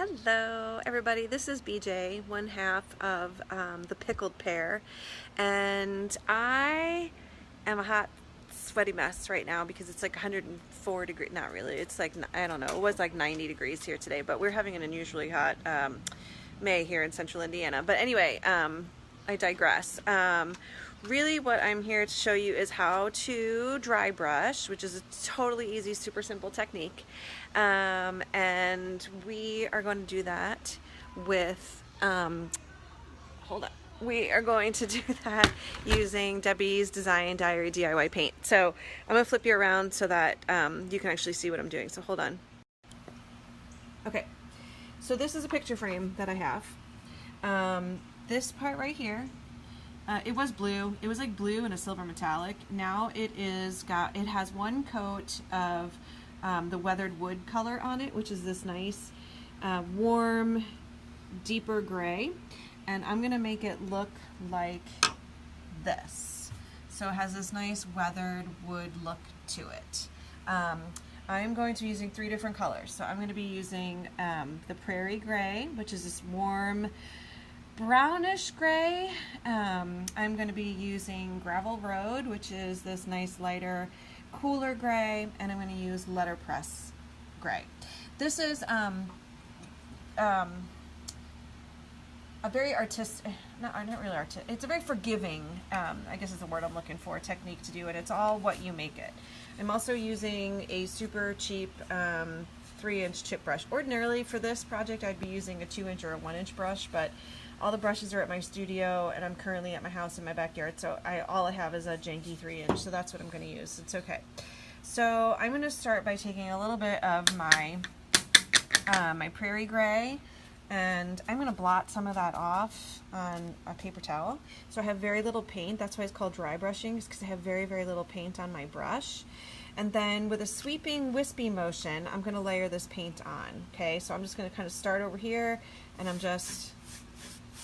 Hello everybody, this is BJ, one half of the Pickled Pear, and I am a hot sweaty mess right now because it's like 104 degrees, not really, it's like, I don't know, it was like 90 degrees here today, but we're having an unusually hot May here in central Indiana. But anyway, I digress. Really what I'm here to show you is how to dry brush, which is a totally easy, super simple technique. And we are going to do that with, hold on. We are going to do that using Debi's Design Diary DIY paint. So I'm going to flip you around so that you can actually see what I'm doing. So hold on. Okay, so this is a picture frame that I have. This part right here, it was blue. It was like blue and a silver metallic. Now it has one coat of the weathered wood color on it, which is this nice warm, deeper gray. And I'm gonna make it look like this. So it has this nice weathered wood look to it. I am going to be using 3 different colors. So I'm going to be using the Prairie Gray, which is this warm brownish gray. I'm going to be using Gravel Road, which is this nice lighter, cooler gray, and I'm going to use Letterpress Grey. This is a very artistic, not really artistic, it's a very forgiving, I guess is the word I'm looking for, technique to do it. It's all what you make it. I'm also using a super cheap 3-inch chip brush. Ordinarily for this project I'd be using a 2-inch or a 1-inch brush, but all the brushes are at my studio and I'm currently at my house in my backyard, so all I have is a janky 3-inch, so that's what I'm going to use. It's okay. So I'm going to start by taking a little bit of my my Prairie Gray, and I'm going to blot some of that off on a paper towel. So I have very little paint. That's why it's called dry brushing, because I have very, very little paint on my brush. And then with a sweeping, wispy motion, I'm going to layer this paint on. Okay, so I'm just going to kind of start over here, and I'm just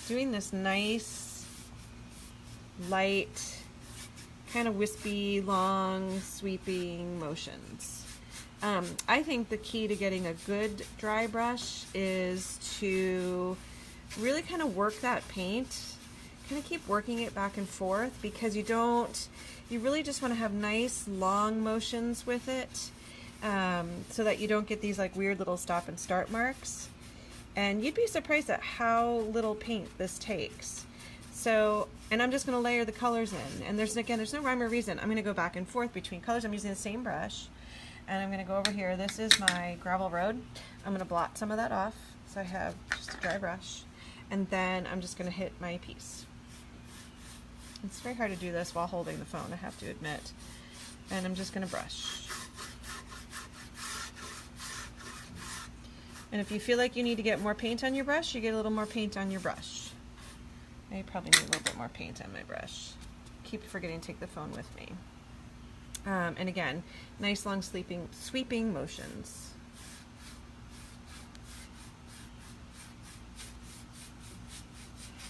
doing this nice, light, kind of wispy, long, sweeping motions. I think the key to getting a good dry brush is to really kind of work that paint, kind of keep working it back and forth, because you really just want to have nice long motions with it, so that you don't get these like weird little stop and start marks. And you'd be surprised at how little paint this takes. So, and I'm just going to layer the colors in, and there's no rhyme or reason. I'm going to go back and forth between colors. I'm using the same brush. And I'm going to go over here. This is my Gravel Road. I'm going to blot some of that off, so I have just a dry brush. And then I'm just going to hit my piece. It's very hard to do this while holding the phone, I have to admit. And I'm just going to brush. And if you feel like you need to get more paint on your brush, you get a little more paint on your brush. I probably need a little bit more paint on my brush. Keep forgetting to take the phone with me. And again, nice long sweeping motions.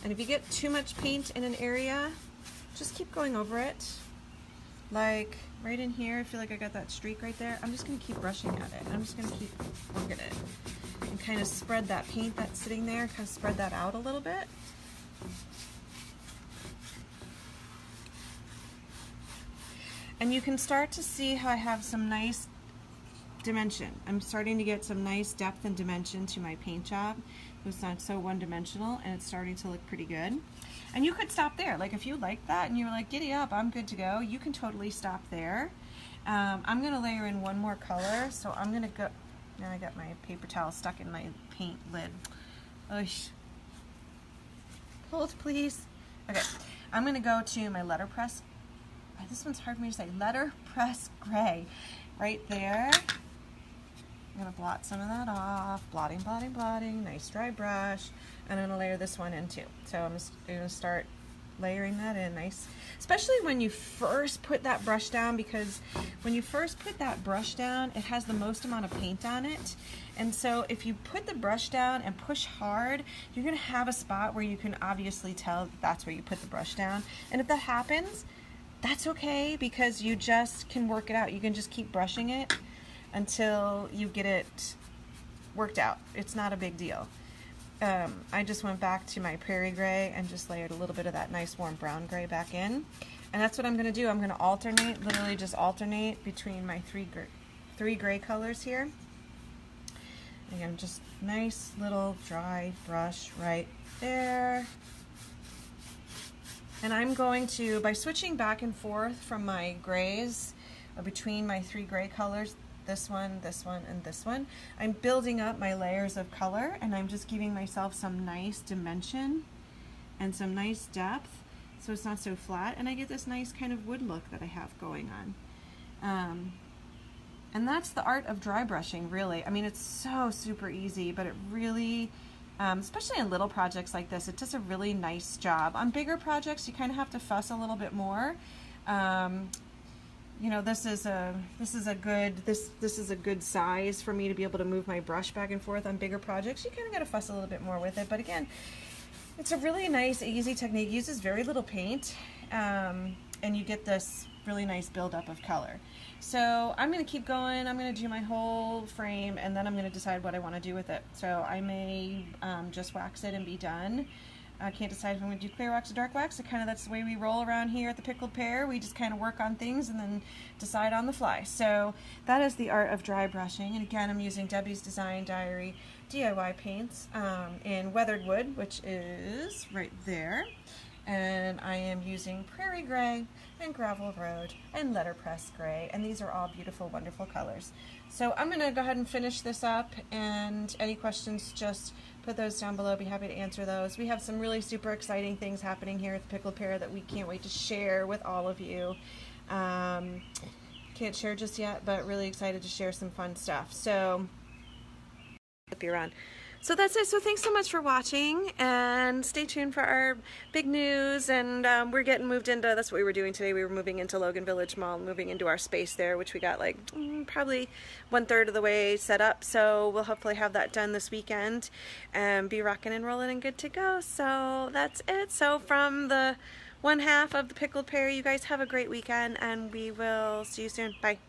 And if you get too much paint in an area, just keep going over it. Like right in here, I feel like I got that streak right there. I'm just going to keep brushing at it. I'm just going to keep working it. And kind of spread that paint that's sitting there, kind of spread that out a little bit. And you can start to see how I have some nice dimension. I'm starting to get some nice depth and dimension to my paint job. It's not so one-dimensional, and it's starting to look pretty good. And you could stop there. Like if you like that and you were like, giddy up, I'm good to go, you can totally stop there. I'm going to layer in one more color, so I'm going to go. Now I got my paper towel stuck in my paint lid. Oish. Hold, please. Okay, I'm going to go to my Letterpress. This one's hard for me to say. Letterpress Grey. Right there. I'm going to blot some of that off. Blotting, blotting, blotting. Nice dry brush. And I'm going to layer this one in too. So I'm just going to start layering that in nice. Especially when you first put that brush down, because when you first put that brush down, it has the most amount of paint on it. And so if you put the brush down and push hard, you're going to have a spot where you can obviously tell that that's where you put the brush down. And if that happens, that's okay, because you just can work it out. You can just keep brushing it until you get it worked out. It's not a big deal. I just went back to my Prairie Gray and just layered a little bit of that nice warm brown gray back in. And that's what I'm going to do. I'm going to alternate, literally just alternate between my three gray colors here. Again, just nice little dry brush right there. And I'm going to, by switching back and forth from my grays, or between my 3 gray colors, this one, and this one, I'm building up my layers of color, and I'm just giving myself some nice dimension and some nice depth so it's not so flat, and I get this nice kind of wood look that I have going on. And that's the art of dry brushing, really. I mean, it's so super easy, but it really, especially in little projects like this, it does a really nice job. On bigger projects, you kind of have to fuss a little bit more. You know, this is a good size for me to be able to move my brush back and forth. On bigger projects, you kind of got to fuss a little bit more with it. But again, it's a really nice, easy technique. It uses very little paint, and you get this really nice buildup of color. So I'm going to keep going. I'm going to do my whole frame, and then I'm going to decide what I want to do with it. So I may just wax it and be done. I can't decide if I'm going to do clear wax or dark wax. That's the way we roll around here at the Pickled Pear. We just kind of work on things and then decide on the fly. So that is the art of dry brushing. And again, I'm using Debi's Design Diary DIY paints in weathered wood, which is right there. And I am using Prairie Gray and Gravel Road and Letterpress Grey, and these are all beautiful, wonderful colors. So I'm going to go ahead and finish this up, and any questions, just put those down below. I'd be happy to answer those. We have some really super exciting things happening here at the Pickled Pear that we can't wait to share with all of you. Can't share just yet, but really excited to share some fun stuff. So flip you around. So that's it. So thanks so much for watching, and stay tuned for our big news. And we're getting moved into, that's what we were doing today. We were moving into Logan Village Mall, moving into our space there, which we got like probably 1/3 of the way set up. So we'll hopefully have that done this weekend and be rocking and rolling and good to go. So that's it. So from the 1/2 of the Pickled Pear, you guys have a great weekend, and we will see you soon. Bye.